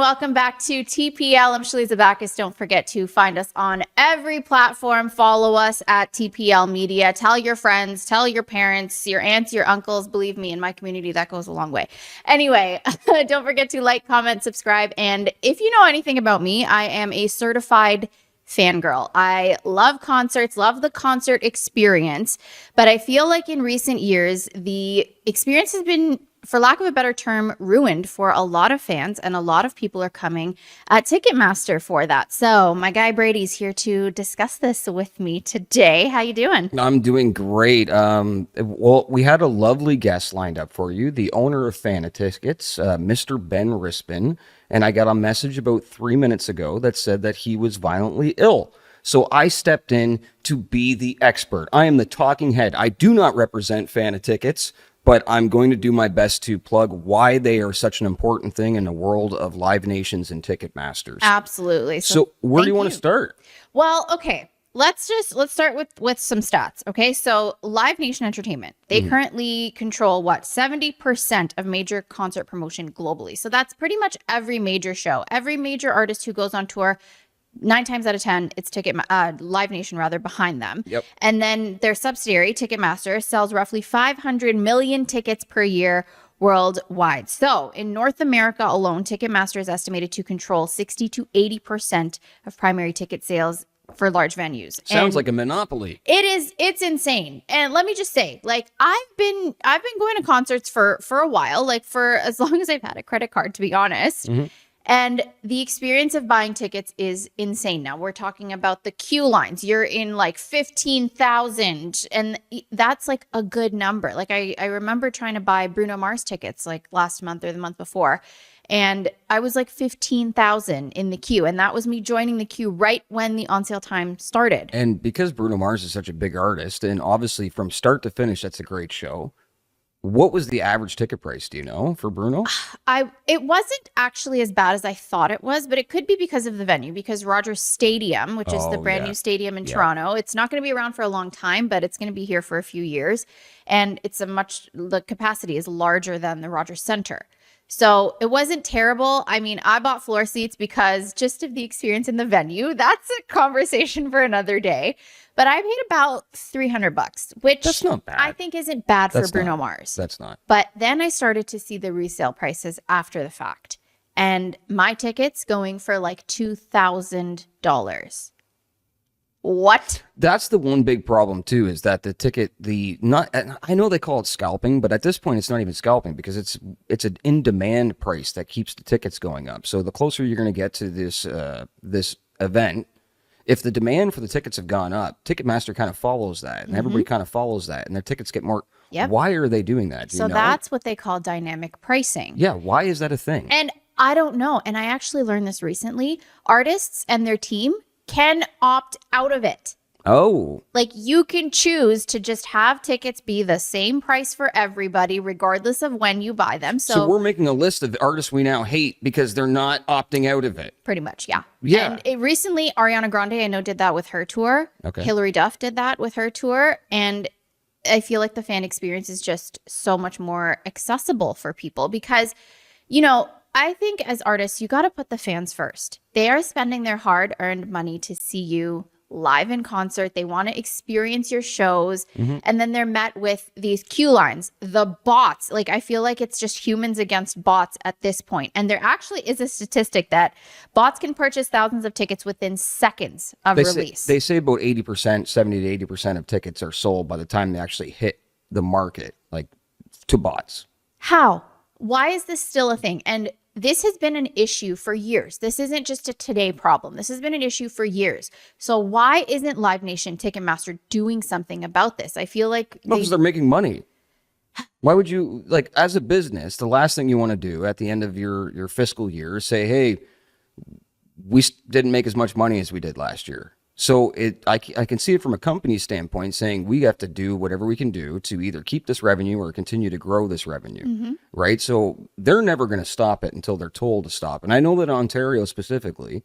welcome back to TPL. I'm Shaliza Bacchus. Don't forget to find us on every platform. Follow us at TPL Media. Tell your friends, tell your parents, your aunts, your uncles. Believe me, in my community, that goes a long way. Anyway, don't forget to like, comment, subscribe. And if you know anything about me, I am a certified fangirl. I love concerts, love the concert experience, but I feel like in recent years, the experience has been, for lack of a better term, ruined for a lot of fans, and a lot of people are coming at Ticketmaster for that. So my guy Bradie's here to discuss this with me today. How you doing? I'm doing great. Well, we had a lovely guest lined up for you, the owner of Tickets, Mr. Ben Rispin, and I got a message about 3 minutes ago that said that he was violently ill. So I stepped in to be the expert. I am the talking head. I do not represent Tickets, but I'm going to do my best to plug why they are such an important thing in the world of Live Nations and Ticketmasters. Absolutely. So where do you want to start? Well, okay. Let's start with some stats. Okay. So Live Nation Entertainment, they currently control 70% of major concert promotion globally. So that's pretty much every major show, every major artist who goes on tour. 9 times out of 10, it's Live Nation behind them. Yep. And then their subsidiary, Ticketmaster, sells roughly 500 million tickets per year worldwide. So in North America alone, Ticketmaster is estimated to control 60 to 80% of primary ticket sales for large venues. Sounds like a monopoly. It's insane. And let me just say, like, I've been going to concerts for a while, like for as long as I've had a credit card, to be honest. And the experience of buying tickets is insane. Now we're talking about the queue lines. You're in like 15,000, and that's like a good number. Like I remember trying to buy Bruno Mars tickets like last month or the month before, and I was like 15,000 in the queue, and that was me joining the queue right when the on sale time started. And because Bruno Mars is such a big artist, and obviously from start to finish, that's a great show. What was the average ticket price, do you know, for Bruno? It wasn't actually as bad as I thought it was, but it could be because of the venue, because Rogers Stadium, which is the brand new stadium in Toronto, it's not going to be around for a long time, but it's going to be here for a few years. And the capacity is larger than the Rogers Center. So it wasn't terrible. I mean, I bought floor seats because just of the experience in the venue. That's a conversation for another day. But I paid about $300, which that's not bad. I think isn't bad for Bruno Mars. That's not. But then I started to see the resale prices after the fact. And my tickets going for like $2,000. What? That's the one big problem too, is that the ticket, I know they call it scalping, but at this point it's not even scalping, because it's an in-demand price that keeps the tickets going up. So the closer you're going to get to this event, if the demand for the tickets have gone up, Ticketmaster kind of follows that, and everybody kind of follows that, and their tickets get more. Yep. Why are they doing that? So that's what they call dynamic pricing. Yeah. Why is that a thing? And I don't know. And I actually learned this recently. Artists and their team can opt out of it. Oh. Like, you can choose to just have tickets be the same price for everybody, regardless of when you buy them. So we're making a list of artists we now hate because they're not opting out of it. Pretty much, yeah. Yeah. And recently, Ariana Grande, I know, did that with her tour. Okay. Hilary Duff did that with her tour. And I feel like the fan experience is just so much more accessible for people because, you know, I think as artists, you got to put the fans first. They are spending their hard-earned money to see you live in concert. They want to experience your shows. And then they're met with these queue lines, the bots. Like, I feel like it's just humans against bots at this point. And there actually is a statistic that bots can purchase thousands of tickets within seconds of release. They say about 80%, 70 to 80% of tickets are sold by the time they actually hit the market, like to bots. How? Why is this still a thing? And this has been an issue for years. This isn't just a today problem. This has been an issue for years. So why isn't Live Nation Ticketmaster doing something about this? I feel like because they're making money. Why would you, like, as a business, the last thing you want to do at the end of your fiscal year is say, hey, we didn't make as much money as we did last year. So I can see it from a company standpoint, saying we have to do whatever we can do to either keep this revenue or continue to grow this revenue, right? So they're never going to stop it until they're told to stop. And I know that Ontario specifically,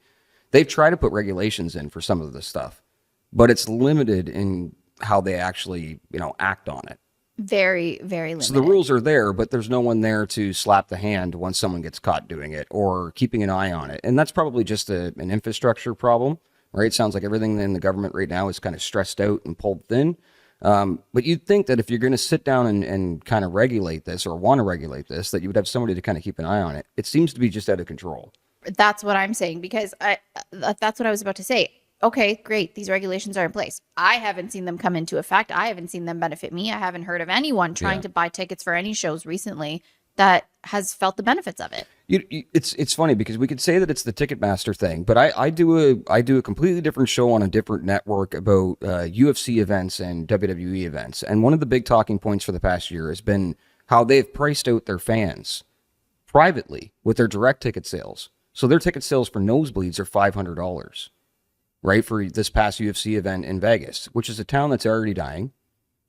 they've tried to put regulations in for some of this stuff, but it's limited in how they actually, act on it. Very, very limited. So the rules are there, but there's no one there to slap the hand once someone gets caught doing it or keeping an eye on it. And that's probably just an infrastructure problem, right? It sounds like everything in the government right now is kind of stressed out and pulled thin. But you'd think that if you're going to sit down and kind of regulate this or want to regulate this, that you would have somebody to kind of keep an eye on it. It seems to be just out of control. That's what I'm saying, because that's what I was about to say. Okay, great. These regulations are in place. I haven't seen them come into effect. I haven't seen them benefit me. I haven't heard of anyone trying to buy tickets for any shows recently that has felt the benefits of it. It's funny because we could say that it's the Ticketmaster thing, but I do a completely different show on a different network about UFC events and WWE events. And one of the big talking points for the past year has been how they've priced out their fans privately with their direct ticket sales. So their ticket sales for nosebleeds are $500. Right, for this past UFC event in Vegas, which is a town that's already dying.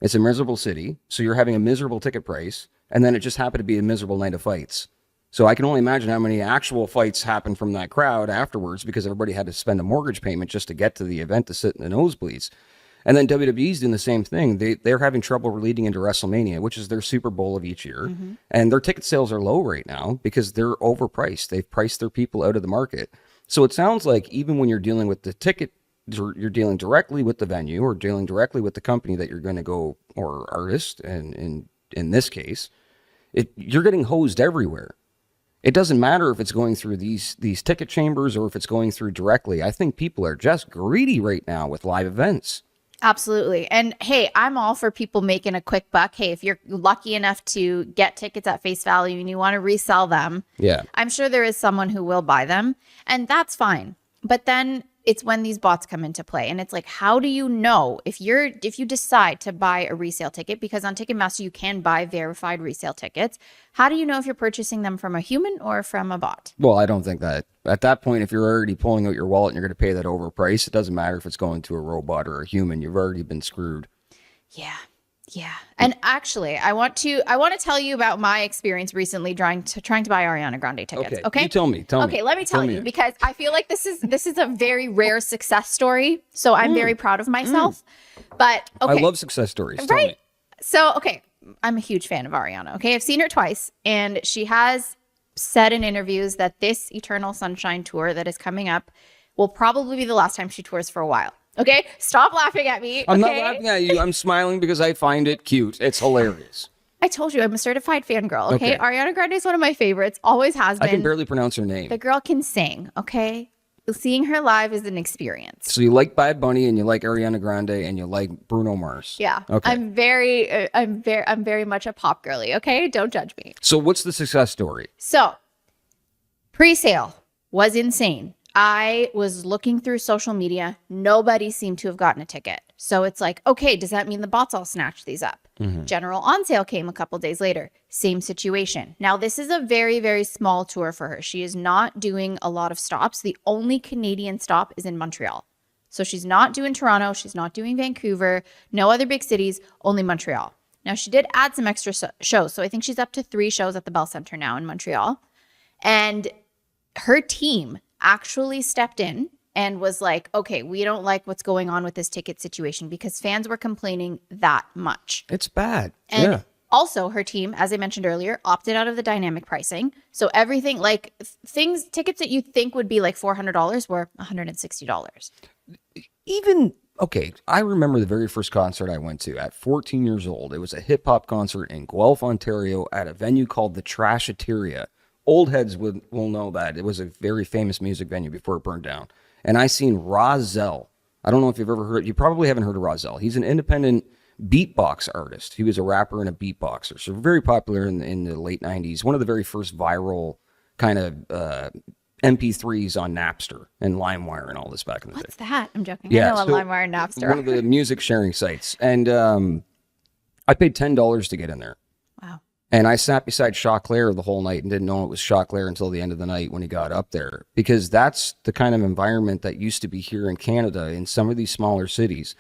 It's a miserable city, so you're having a miserable ticket price, and then it just happened to be a miserable night of fights. So I can only imagine how many actual fights happened from that crowd afterwards, because everybody had to spend a mortgage payment just to get to the event to sit in the nosebleeds. And then WWE's doing the same thing. They're having trouble leading into WrestleMania, which is their Super Bowl of each year. Mm-hmm. And their ticket sales are low right now because they're overpriced. They've priced their people out of the market. So it sounds like even when you're dealing with the ticket, you're dealing directly with the venue or dealing directly with the company that you're going to go, or artist, and in this case, you're getting hosed everywhere. It doesn't matter if it's going through these ticket chambers or if it's going through directly. I think people are just greedy right now with live events. Absolutely. And hey, I'm all for people making a quick buck. Hey, if you're lucky enough to get tickets at face value and you want to resell them, I'm sure there is someone who will buy them, and that's fine. But then it's when these bots come into play, and it's like, how do you know if you decide to buy a resale ticket, because on Ticketmaster you can buy verified resale tickets. How do you know if you're purchasing them from a human or from a bot? Well, I don't think that at that point, if you're already pulling out your wallet and you're going to pay that overprice, it doesn't matter if it's going to a robot or a human. You've already been screwed. Yeah. And actually, I want to tell you about my experience recently trying to buy Ariana Grande tickets. Okay. You tell me. Okay, let me tell you, because I feel like this is a very rare success story. So I'm very proud of myself. But okay. I love success stories. Right. Tell me. So, okay, I'm a huge fan of Ariana. Okay. I've seen her twice, and she has said in interviews that this Eternal Sunshine tour that is coming up will probably be the last time she tours for a while. Okay, stop laughing at me. I'm not laughing at you. I'm smiling because I find it cute. It's hilarious. I told you I'm a certified fangirl. Okay, Ariana Grande is one of my favorites. Always has been. I can barely pronounce her name. The girl can sing. Okay, seeing her live is an experience. So you like Bad Bunny and you like Ariana Grande and you like Bruno Mars. Yeah. Okay. I'm very much a pop girly. Okay, don't judge me. So what's the success story? So pre-sale was insane. I was looking through social media. Nobody seemed to have gotten a ticket. So it's like, okay, does that mean the bots all snatched these up? Mm-hmm. General on sale came a couple days later. Same situation. Now, this is a very, very small tour for her. She is not doing a lot of stops. The only Canadian stop is in Montreal. So she's not doing Toronto. She's not doing Vancouver. No other big cities, only Montreal. Now, she did add some extra shows. So I think she's up to 3 shows at the Bell Centre now in Montreal. And her team actually stepped in and was like, okay, we don't like what's going on with this ticket situation, because fans were complaining that much. It's bad. And also her team, as I mentioned earlier, opted out of the dynamic pricing. So everything, like tickets that you think would be like $400 were $160. Okay, I remember the very first concert I went to at 14 years old. It was a hip hop concert in Guelph, Ontario at a venue called the Trashateria. Old heads will know that. It was a very famous music venue before it burned down. And I seen Rozelle. I don't know if you've ever heard. You probably haven't heard of Rozelle. He's an independent beatbox artist. He was a rapper and a beatboxer. So very popular in the late 90s. One of the very first viral kind of MP3s on Napster and LimeWire and all this back in the day. What's that? I'm joking. Yeah, I know what LimeWire and Napster are. One of the music sharing sites. And I paid $10 to get in there. Wow. And I sat beside Choclair the whole night and didn't know it was Choclair until the end of the night when he got up there, because that's the kind of environment that used to be here in Canada in some of these smaller cities.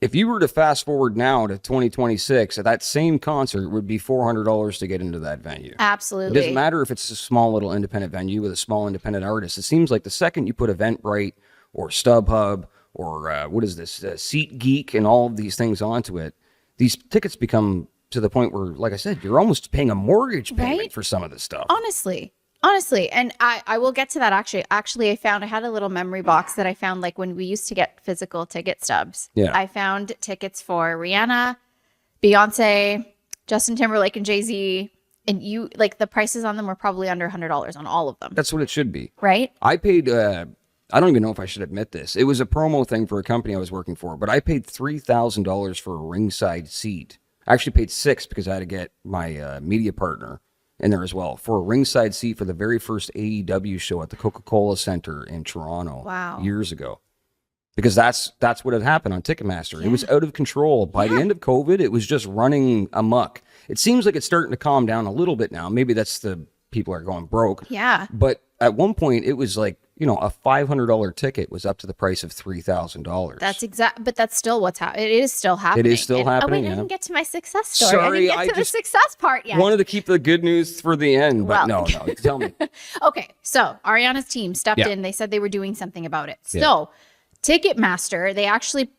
If you were to fast forward now to 2026, that same concert would be $400 to get into that venue. Absolutely. It doesn't matter if it's a small little independent venue with a small independent artist. It seems like the second you put Eventbrite or StubHub or SeatGeek and all of these things onto it, these tickets become to the point where, like I said, you're almost paying a mortgage payment Right? for some of this stuff. Honestly. And I will get to that actually. I had a little memory box that I found like when we used to get physical ticket stubs. Yeah. I found tickets for Rihanna, Beyonce, Justin Timberlake, and Jay-Z. And you like the prices on them were probably under $100 on all of them. That's what it should be. Right? I paid, I don't even know if I should admit this. It was a promo thing for a company I was working for, but I paid $3,000 for a ringside seat. I actually paid $6,000 because I had to get my media partner in there as well for a ringside seat for the very first AEW show at the Coca-Cola Center in Toronto. Wow. Years ago. Because that's what had happened on Ticketmaster. It was out of control. By the end of COVID, it was just running amok. It seems like it's starting to calm down a little bit now. Maybe that's the people are going broke. Yeah. But at one point, it was like, a $500 ticket was up to the price of $3,000. That's exact, but that's still what's happening. It is still happening. It is still happening. Oh, wait, I didn't get to my success story. Sorry, I didn't get to the success part yet. Wanted to keep the good news for the end, but no, tell me. Okay, so Ariana's team stepped in. They said they were doing something about it. So Ticketmaster, they actually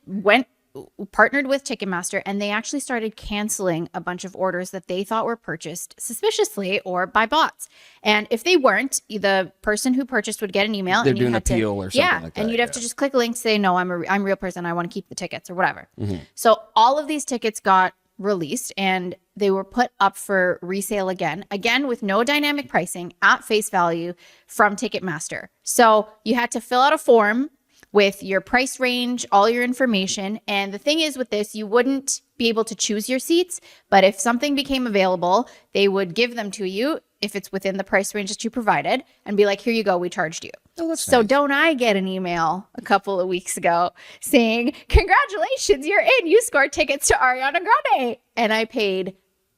partnered with Ticketmaster, and they actually started canceling a bunch of orders that they thought were purchased suspiciously or by bots. And if they weren't, the person who purchased would get an email. They're and doing an appeal or something like that. And you'd have to just click a link, say, no, I'm a real person. I want to keep the tickets or whatever. So all of these tickets got released and they were put up for resale again with no dynamic pricing at face value from Ticketmaster. So you had to fill out a form with your price range, all your information. And the thing is with this, you wouldn't be able to choose your seats, but if something became available, they would give them to you if it's within the price range that you provided and be like, here you go, we charged you. Oh, that's so nice. Don't I get an email a couple of weeks ago saying, congratulations, you're in, you scored tickets to Ariana Grande. And I paid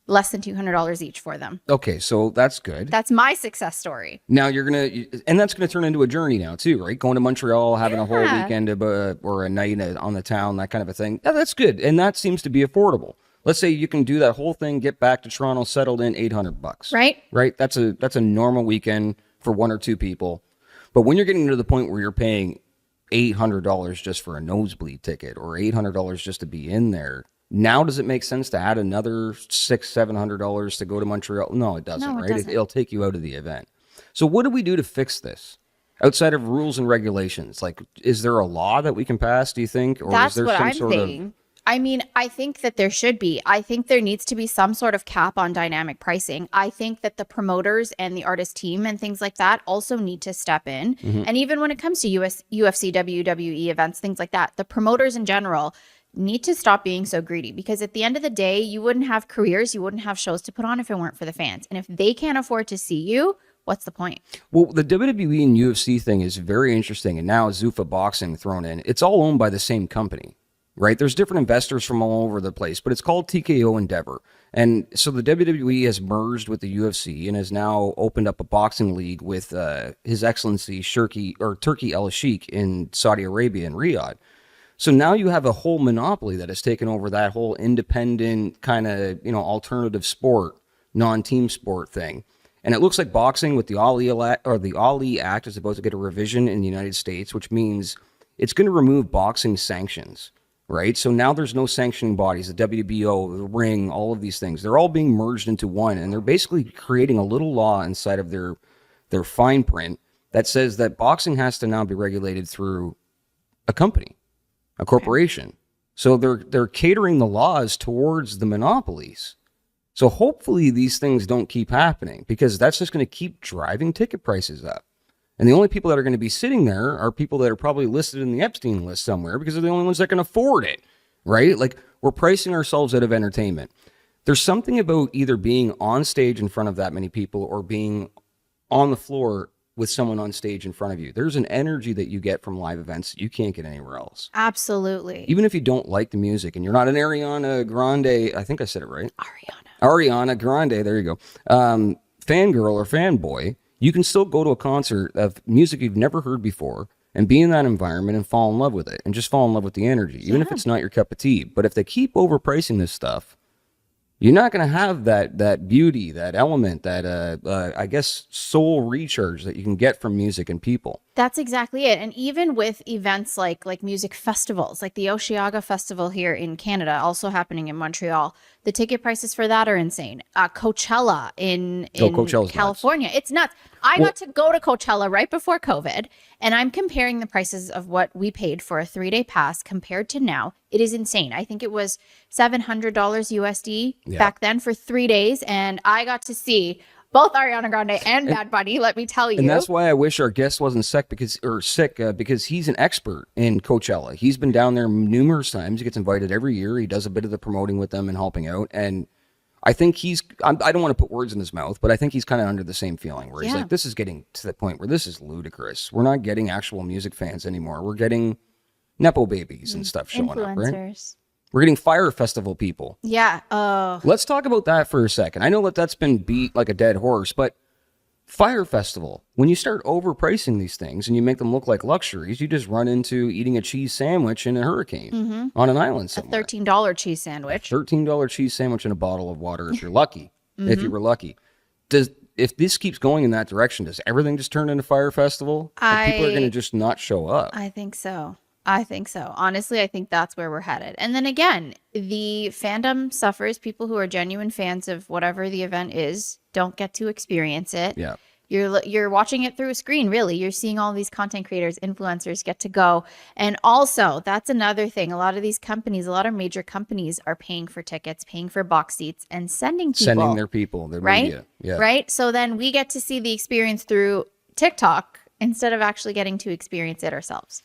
less than $200 each for them. Okay, so that's good. That's my success story. Now and that's going to turn into a journey now too, right? Going to Montreal, having a whole weekend or a night on the town, that kind of a thing. Yeah, that's good, and that seems to be affordable. Let's say you can do that whole thing, get back to Toronto, settled in, $800. Right? Right. That's a normal weekend for one or two people. But when you're getting to the point where you're paying $800 just for a nosebleed ticket or $800 just to be in there. Now, does it make sense to add another $600-700 to go to Montreal? No, it doesn't, No, it right? doesn't. It'll take you out of the event. So what do we do to fix this? Outside of rules and regulations, like, is there a law that we can pass, do you think? Or That's is there what some I'm sort saying. I mean, I think that there should be. I think there needs to be some sort of cap on dynamic pricing. I think that the promoters and the artist team and things like that also need to step in. Mm-hmm. And even when it comes to UFC, WWE events, things like that, the promoters in general need to stop being so greedy, because at the end of the day, you wouldn't have careers, you wouldn't have shows to put on if it weren't for the fans. And if they can't afford to see you, what's the point? Well, the WWE and UFC thing is very interesting, and now Zuffa Boxing thrown in. It's all owned by the same company, right? There's different investors from all over the place, but it's called TKO Endeavor. And so the WWE has merged with the UFC and has now opened up a boxing league with His Excellency Turki El Sheikh in Saudi Arabia in Riyadh. So now you have a whole monopoly that has taken over that whole independent kind of, alternative sport, non-team sport thing. And it looks like boxing with the Ali Act is about to get a revision in the United States, which means it's going to remove boxing sanctions, right? So now there's no sanctioning bodies, the WBO, the ring, all of these things. They're all being merged into one, and they're basically creating a little law inside of their fine print that says that boxing has to now be regulated through a company. A corporation. So they're catering the laws towards the monopolies. So hopefully these things don't keep happening, because that's just going to keep driving ticket prices up. And the only people that are going to be sitting there are people that are probably listed in the Epstein list somewhere, because they're the only ones that can afford it, right? Like, we're pricing ourselves out of entertainment. There's something about either being on stage in front of that many people or being on the floor with someone on stage in front of you. There's an energy that you get from live events you can't get anywhere else. Absolutely. Even if you don't like the music and you're not an Ariana Grande, I think I said it right. Ariana Grande, there you go. Fangirl or fanboy, you can still go to a concert of music you've never heard before and be in that environment and fall in love with it and just fall in love with the energy, even if it's not your cup of tea. But if they keep overpricing this stuff, you're not going to have that beauty, that element, that I guess soul recharge that you can get from music and people. That's exactly it. And even with events like music festivals, like the Osheaga Festival here in Canada, also happening in Montreal, the ticket prices for that are insane. Coachella in Coachella's California, it's nuts. I got to go to Coachella right before COVID, and I'm comparing the prices of what we paid for a 3-day pass compared to now. It is insane. I think it was $700 USD back then for 3 days, and I got to see both Ariana Grande and Bad Bunny, let me tell you. And that's why I wish our guest wasn't sick because he's an expert in Coachella. He's been down there numerous times. He gets invited every year. He does a bit of the promoting with them and helping out. And I think I don't want to put words in his mouth, but I think he's kind of under the same feeling where he's like, this is getting to the point where this is ludicrous. We're not getting actual music fans anymore. We're getting Nepo babies and stuff showing up, right? We're getting Fire Festival people. Yeah. Let's talk about that for a second. I know that's been beat like a dead horse, but Fire Festival, when you start overpricing these things and you make them look like luxuries, you just run into eating a cheese sandwich in a hurricane on an island somewhere. A $13 cheese sandwich. $13 cheese sandwich and a bottle of water if you're lucky. If you were lucky. If this keeps going in that direction, does everything just turn into Fire Festival? People are going to just not show up. I think so. Honestly, I think that's where we're headed. And then again, the fandom suffers. People who are genuine fans of whatever the event is don't get to experience it. Yeah. You're watching it through a screen, really. You're seeing all these content creators, influencers get to go. And also, that's another thing. A lot of these companies, a lot of major companies are paying for tickets, paying for box seats, and sending their people, their media. Yeah. Right? So then we get to see the experience through TikTok instead of actually getting to experience it ourselves.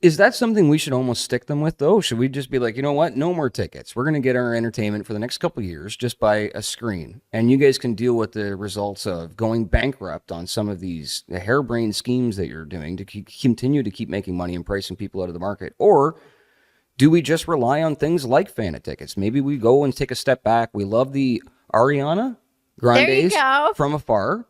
Is that something we should almost stick them with, though? Should we just be like, you know what? No more tickets. We're going to get our entertainment for the next couple of years just by a screen. And you guys can deal with the results of going bankrupt on some of these harebrained schemes that you're doing to continue to keep making money and pricing people out of the market. Or do we just rely on things like fan tickets? Maybe we go and take a step back. We love the Ariana Grandes from afar.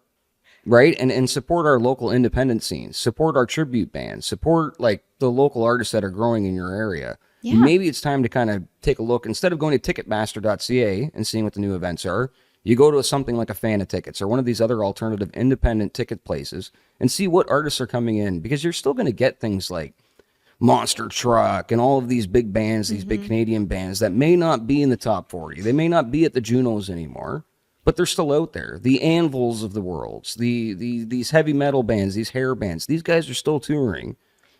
Right. And support our local independent scenes, support our tribute bands, support like the local artists that are growing in your area. Yeah. Maybe it's time to kind of take a look. Instead of going to ticketmaster.ca and seeing what the new events are, you go to something like a Fan of Tickets or one of these other alternative independent ticket places and see what artists are coming in, because you're still going to get things like Monster Truck and all of these big bands, these big Canadian bands that may not be in the top 40. They may not be at the Junos anymore, but they're still out there. The Anvils of the world, these heavy metal bands, these hair bands, these guys are still touring,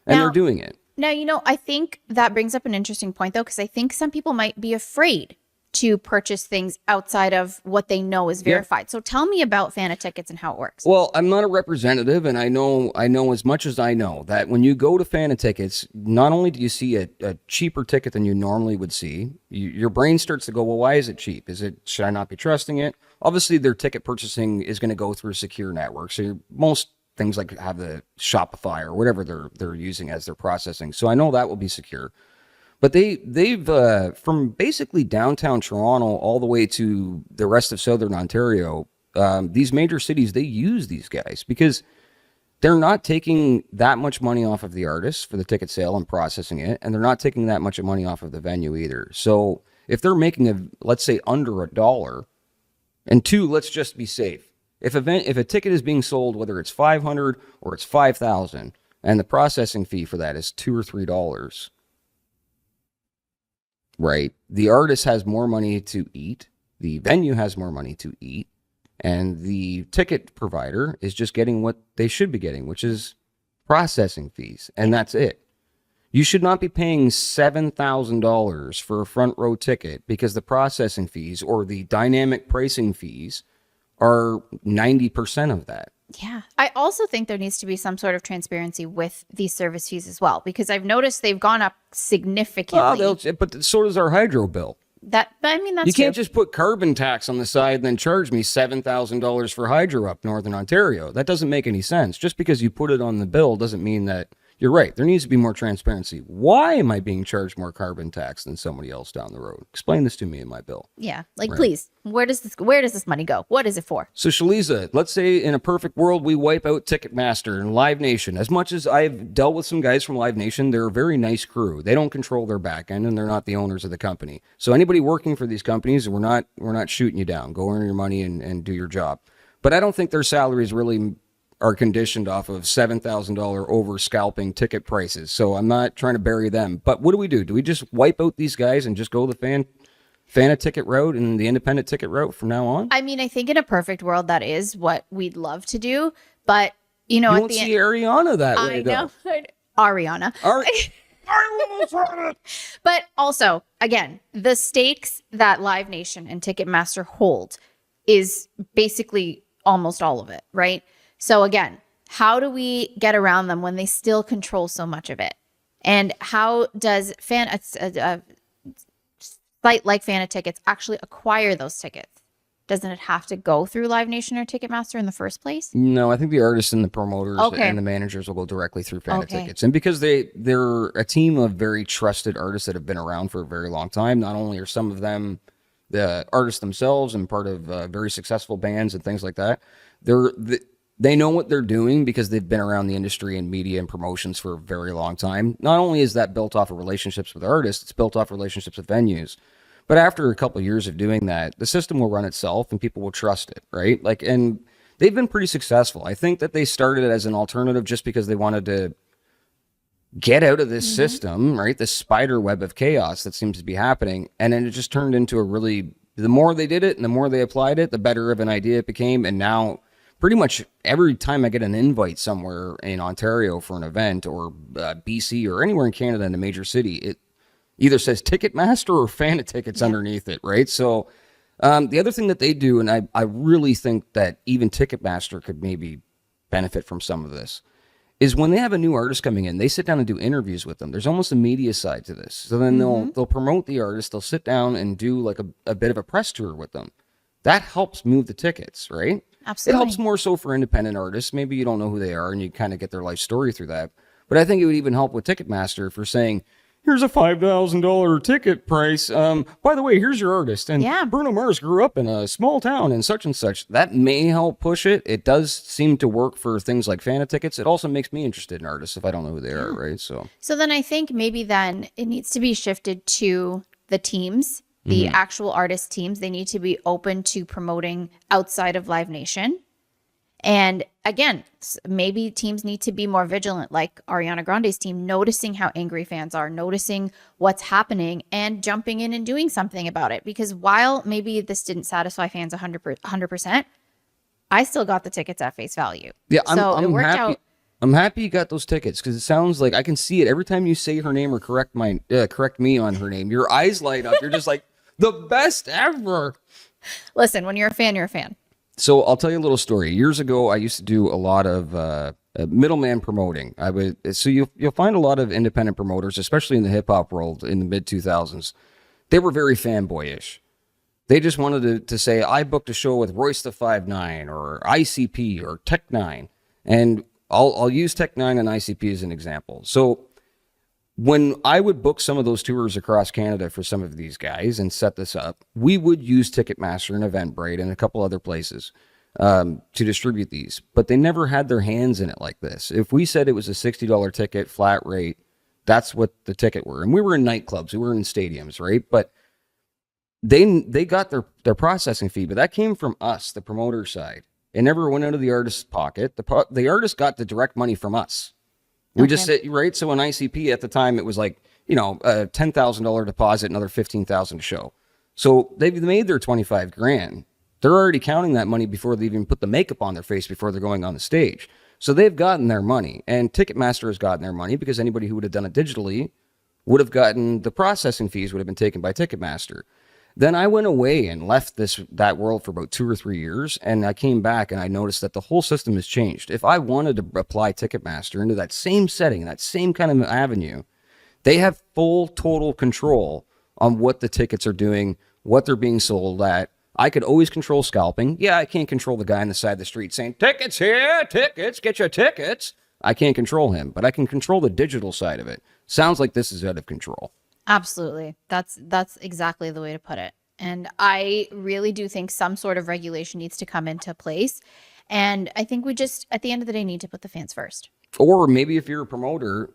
and they're doing it. Now, I think that brings up an interesting point, though, because I think some people might be afraid to purchase things outside of what they know is verified. So tell me about Fan of Tickets and how it works. Well, I'm not a representative, and I know as much as I know that when you go to Fan of Tickets, not only do you see a cheaper ticket than you normally would see, your brain starts to go, well, why is it cheap? Should I not be trusting it? Obviously, their ticket purchasing is going to go through a secure network. So most things like have the Shopify or whatever they're using as their processing. So I know that will be secure. But they've from basically downtown Toronto all the way to the rest of Southern Ontario, these major cities, they use these guys because they're not taking that much money off of the artists for the ticket sale and processing it, and they're not taking that much money off of the venue either. So if they're making let's say under $1, and two, let's just be safe. If a ticket is being sold, whether it's $500 or it's $5,000, and the processing fee for that is $2 or $3. Right. The artist has more money to eat. The venue has more money to eat. And the ticket provider is just getting what they should be getting, which is processing fees. And that's it. You should not be paying $7,000 for a front row ticket because the processing fees or the dynamic pricing fees are 90% of that. Yeah. I also think there needs to be some sort of transparency with these service fees as well, because I've noticed they've gone up significantly. But so does our hydro bill. That's you can't just put carbon tax on the side and then charge me $7,000 for hydro up Northern Ontario. That doesn't make any sense. Just because you put it on the bill doesn't mean that you're right. There needs to be more transparency. Why am I being charged more carbon tax than somebody else down the road? Explain this to me in my bill. Yeah. Please, where does this money go? What is it for? So Shaliza, let's say in a perfect world, we wipe out Ticketmaster and Live Nation. As much as I've dealt with some guys from Live Nation, they're a very nice crew. They don't control their back end and they're not the owners of the company. So anybody working for these companies, we're not shooting you down. Go earn your money and do your job. But I don't think their salaries really are conditioned off of $7,000 over scalping ticket prices. So I'm not trying to bury them. But what do? Do we just wipe out these guys and just go the fan ticket route and the independent ticket route from now on? I mean, I think in a perfect world, that is what we'd love to do. But, you know, You at won't the see Ariana that way, I though. know. Ariana. I almost had it. But also, again, the stakes that Live Nation and Ticketmaster hold is basically almost all of it, right? So again, how do we get around them when they still control so much of it? And how does a site like Fana Tickets actually acquire those tickets? Doesn't it have to go through Live Nation or Ticketmaster in the first place? No, I think the artists and the promoters and the managers will go directly through Fana Tickets. And because they're a team of very trusted artists that have been around for a very long time, not only are some of them the artists themselves and part of very successful bands and things like that, they know what they're doing because they've been around the industry and media and promotions for a very long time. Not only is that built off of relationships with artists, it's built off relationships with venues. But after a couple of years of doing that, the system will run itself and people will trust it, right? Like, and they've been pretty successful. I think that they started it as an alternative just because they wanted to get out of this system, right? This spider web of chaos that seems to be happening. And then it just turned into the more they did it and the more they applied it, the better of an idea it became. And now pretty much every time I get an invite somewhere in Ontario for an event or BC or anywhere in Canada in a major city, it either says Ticketmaster or Fana Tickets underneath it, right? So the other thing that they do, and I really think that even Ticketmaster could maybe benefit from some of this, is when they have a new artist coming in, they sit down and do interviews with them. There's almost a media side to this. So then they'll promote the artist, they'll sit down and do like a bit of a press tour with them. That helps move the tickets, right? Absolutely. It helps more so for independent artists. Maybe you don't know who they are and you kind of get their life story through that. But I think it would even help with Ticketmaster for saying, here's a $5,000 ticket price. By the way, here's your artist. And Bruno Mars grew up in a small town and such and such. That may help push it. It does seem to work for things like Fana Tickets. It also makes me interested in artists if I don't know who they are, right? So then I think maybe then it needs to be shifted to the teams, the actual artist teams. They need to be open to promoting outside of Live Nation. And again, maybe teams need to be more vigilant, like Ariana Grande's team, noticing how angry fans are, noticing what's happening and jumping in and doing something about it. Because while maybe this didn't satisfy fans 100%, I still got the tickets at face value. Yeah, I'm happy. I'm happy you got those tickets because it sounds like I can see it every time you say her name or correct me on her name. Your eyes light up. You're just like, the best ever. Listen, when you're a fan, you're a fan. So I'll tell you a little story. Years ago, I used to do a lot of middleman promoting. You'll find a lot of independent promoters, especially in the hip hop world in the mid 2000s. They were very fanboyish. They just wanted to say, I booked a show with Royce the 5'9" or ICP or Tech 9. And I'll use Tech 9 and ICP as an example. So when I would book some of those tours across Canada for some of these guys and set this up, we would use Ticketmaster and Eventbrite and a couple other places to distribute these. But they never had their hands in it like this. If we said it was a $60 ticket, flat rate, that's what the ticket were. And we were in nightclubs, we were in stadiums, right? But they got their processing fee, but that came from us, the promoter side. It never went out of the artist's pocket. The artist got the direct money from us. We just said, right? So in ICP at the time, it was like, a $10,000 deposit, another $15,000 to show. So they've made their $25,000. They're already counting that money before they even put the makeup on their face before they're going on the stage. So they've gotten their money, and Ticketmaster has gotten their money because anybody who would have done it digitally would have gotten the processing fees would have been taken by Ticketmaster. Then I went away and left that world for about 2 or 3 years, and I came back and I noticed that the whole system has changed. If I wanted to apply Ticketmaster into that same setting, that same kind of avenue, they have full, total control on what the tickets are doing, what they're being sold at. I could always control scalping. Yeah, I can't control the guy on the side of the street saying, tickets here, tickets, get your tickets. I can't control him, but I can control the digital side of it. Sounds like this is out of control. Absolutely. That's exactly the way to put it. And I really do think some sort of regulation needs to come into place. And I think we just, at the end of the day, need to put the fans first. Or maybe if you're a promoter,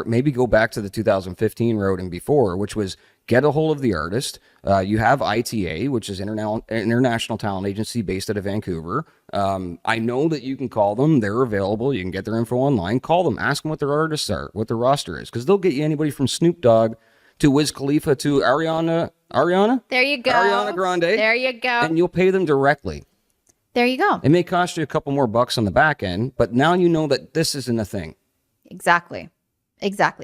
maybe go back to the 2015 route and before, which was get a hold of the artist. You have ITA, which is International Talent Agency based out of Vancouver. I know that you can call them. They're available. You can get their info online. Call them. Ask them what their artists are, what their roster is, because they'll get you anybody from Snoop Dogg to Wiz Khalifa to Ariana. There you go. Ariana Grande. There you go. And you'll pay them directly. There you go. It may cost you a couple more bucks on the back end, but now you know that this isn't a thing. Exactly.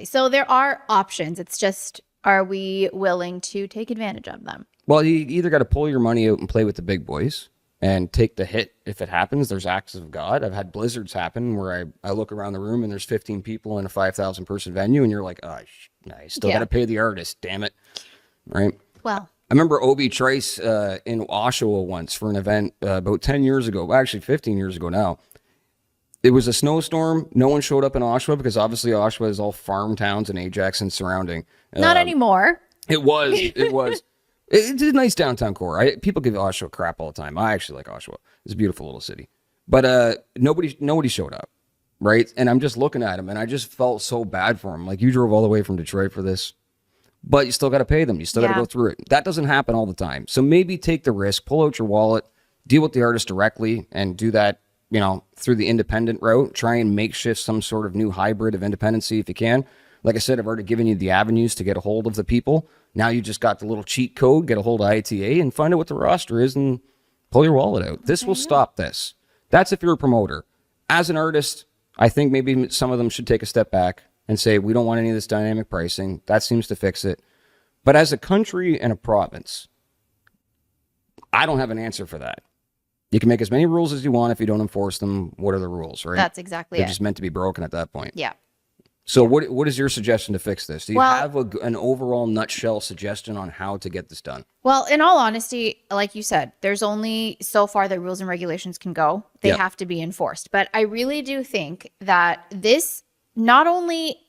So there are options. It's just, are we willing to take advantage of them? Well, you either got to pull your money out and play with the big boys and take the hit if it happens. There's acts of God. I've had blizzards happen where I look around the room and there's 15 people in a 5,000 person venue and you're like, oh, I still got to pay the artist, damn it. Right? Well, I remember Obi Trice in Oshawa once for an event about 10 years ago, actually 15 years ago now. It was a snowstorm. No one showed up in Oshawa because obviously Oshawa is all farm towns and Ajax and surrounding. Not anymore. It was. It's a nice downtown core. People give Oshawa crap all the time. I actually like Oshawa. It's a beautiful little city. But nobody showed up, right? And I'm just looking at him, and I just felt so bad for him. Like, you drove all the way from Detroit for this. But you still got to pay them. You still got to go through it. That doesn't happen all the time. So maybe take the risk, pull out your wallet, deal with the artist directly, and do that, through the independent route. Try and makeshift some sort of new hybrid of independency if you can. Like I said, I've already given you the avenues to get a hold of the people. Now you just got the little cheat code, get a hold of ITA and find out what the roster is and pull your wallet out. This will stop this. That's if you're a promoter. As an artist, I think maybe some of them should take a step back and say, we don't want any of this dynamic pricing. That seems to fix it. But as a country and a province, I don't have an answer for that. You can make as many rules as you want. If you don't enforce them, what are the rules, right? That's exactly They're it. just meant to be broken at that point. Yeah. So what is your suggestion to fix this? Do you have an overall nutshell suggestion on how to get this done? Well, in all honesty, like you said, there's only so far that rules and regulations can go. They have to be enforced. But I really do think that this not only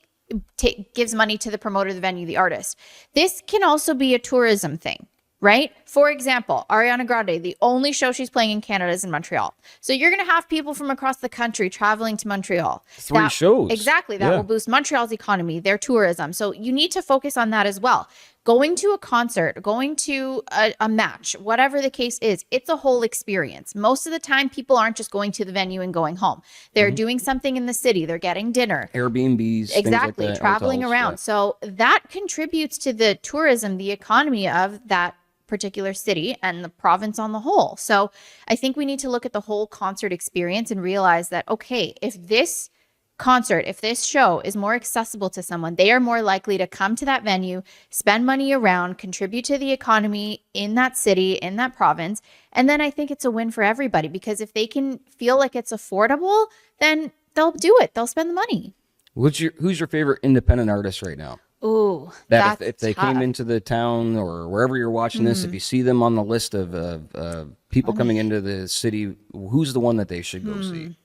gives money to the promoter, the venue, the artist, this can also be a tourism thing, right? For example, Ariana Grande, the only show she's playing in Canada is in Montreal. So you're going to have people from across the country traveling to Montreal. 3 shows. Exactly. That will boost Montreal's economy, their tourism. So you need to focus on that as well. Going to a concert, going to a match, whatever the case is, it's a whole experience. Most of the time, people aren't just going to the venue and going home. They're doing something in the city. They're getting dinner. Airbnbs. Exactly. Things like that, Traveling hotels, around. So that contributes to the tourism, the economy of that particular city and the province on the whole. So I think we need to look at the whole concert experience and realize that, okay, if this concert, if this show is more accessible to someone, they are more likely to come to that venue, spend money around, contribute to the economy in that city, in that province. And then I think it's a win for everybody, because if they can feel like it's affordable, then they'll do it. They'll spend the money. Who's your favorite independent artist right now? Ooh, that if they came into the town or wherever you're watching this, if you see them on the list of people coming into the city, who's the one that they should go see?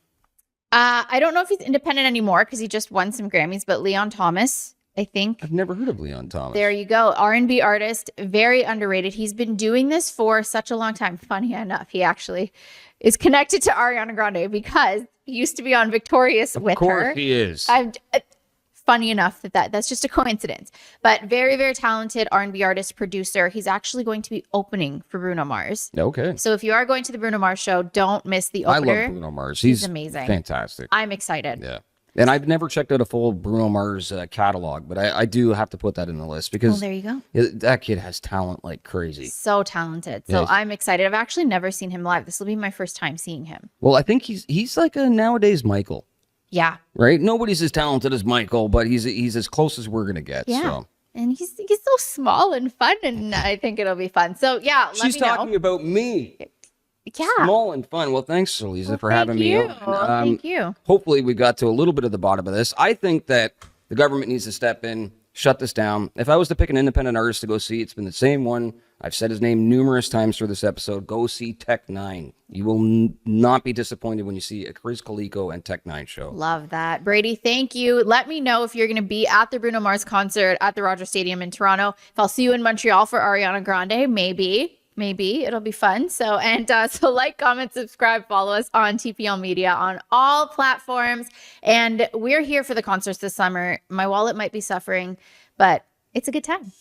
I don't know if he's independent anymore because he just won some Grammys, but Leon Thomas, I think. I've never heard of Leon Thomas. There you go. R&B artist, very underrated. He's been doing this for such a long time. Funny enough, he actually is connected to Ariana Grande because he used to be on Victorious with her. Of course he is. Funny enough that's just a coincidence, but very, very talented R&B artist, producer. He's actually going to be opening for Bruno Mars. Okay. So if you are going to the Bruno Mars show, don't miss the opener. I love Bruno Mars. He's amazing. Fantastic. I'm excited. Yeah. And I've never checked out a full Bruno Mars catalog, but I do have to put that in the list because there you go. That kid has talent like crazy. So talented. So I'm excited. I've actually never seen him live. This will be my first time seeing him. Well, I think he's like a nowadays Michael. Yeah. Right? Nobody's as talented as Michael, but he's as close as we're going to get. Yeah. So. And he's so small and fun, and I think it'll be fun. So, yeah, let me know. She's talking about me. Yeah. Small and fun. Well, thanks, Shaliza, for having me on. Thank you. Hopefully we got to a little bit of the bottom of this. I think that the government needs to step in, shut this down. If I was to pick an independent artist to go see, it's been the same one. I've said his name numerous times through this episode. Go see Tech Nine. You will not be disappointed when you see a Chris Coleco and Tech Nine show. Love that. Bradie, thank you. Let me know if you're going to be at the Bruno Mars concert at the Rogers Stadium in Toronto. If I'll see you in Montreal for Ariana Grande, maybe. maybe it'll be fun. So like, comment, subscribe, follow us on TPL Media on all platforms. And we're here for the concerts this summer. My wallet might be suffering, but it's a good time.